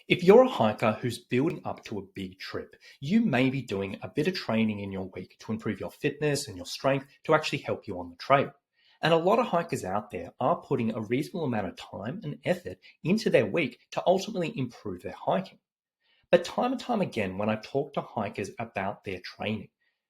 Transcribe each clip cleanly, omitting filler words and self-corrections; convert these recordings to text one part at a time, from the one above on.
If you're a hiker who's building up to a big trip, you may be doing a bit of training in your week to improve your fitness and your strength to actually help you on the trail. And a lot of hikers out there are putting a reasonable amount of time and effort into their week to ultimately improve their hiking. But time and time again, when I talk to hikers about their training,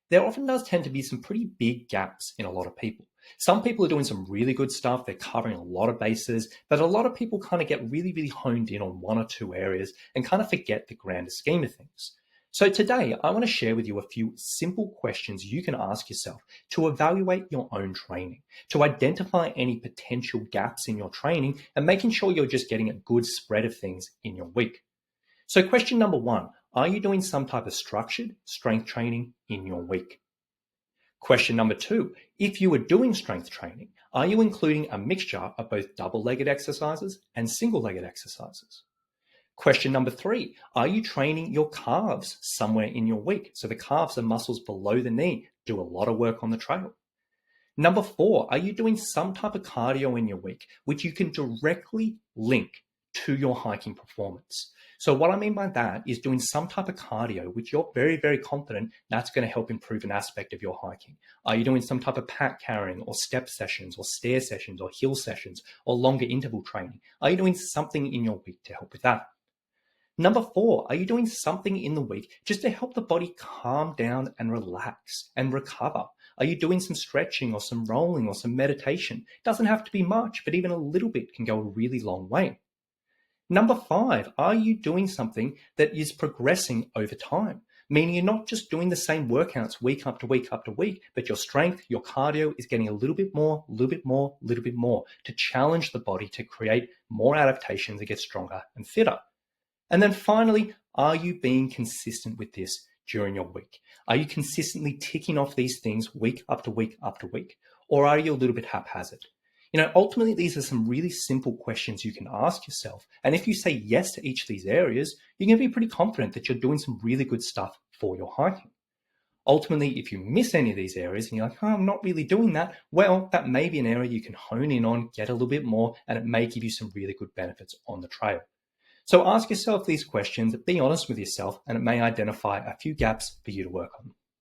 there often does tend to be some pretty big gaps in a lot of people. Some people are doing some really good stuff, they're covering a lot of bases, but a lot of people kind of get really, really honed in on one or two areas and kind of forget the grander scheme of things. So today, I want to share with you a few simple questions you can ask yourself to evaluate your own training, to identify any potential gaps in your training, and making sure you're just getting a good spread of things in your week. So question number one, are you doing some type of structured strength training in your week? Question number two, if you are doing strength training, are you including a mixture of both double-legged exercises and single-legged exercises? Question number three, are you training your calves somewhere in your week? So the calves are muscles below the knee, do a lot of work on the trail. Number four, are you doing some type of cardio in your week, which you can directly link to your hiking performance? So what I mean by that is doing some type of cardio, which you're very, very confident that's going to help improve an aspect of your hiking. Are you doing some type of pack carrying or step sessions or stair sessions or hill sessions or longer interval training? Are you doing something in your week to help with that? Number four, are you doing something in the week just to help the body calm down and relax and recover? Are you doing some stretching or some rolling or some meditation? It doesn't have to be much, but even a little bit can go a really long way. Number five, are you doing something that is progressing over time? Meaning you're not just doing the same workouts week after week after week, but your strength, your cardio is getting a little bit more, a little bit more, a little bit more to challenge the body to create more adaptations and get stronger and fitter. And then finally, are you being consistent with this during your week? Are you consistently ticking off these things week after week after week? Or are you a little bit haphazard? Ultimately, these are some really simple questions you can ask yourself. And if you say yes to each of these areas, you're going to be pretty confident that you're doing some really good stuff for your hiking. Ultimately, if you miss any of these areas and you're like, oh, I'm not really doing that, well, that may be an area you can hone in on, get a little bit more, and it may give you some really good benefits on the trail. So ask yourself these questions, be honest with yourself, and it may identify a few gaps for you to work on.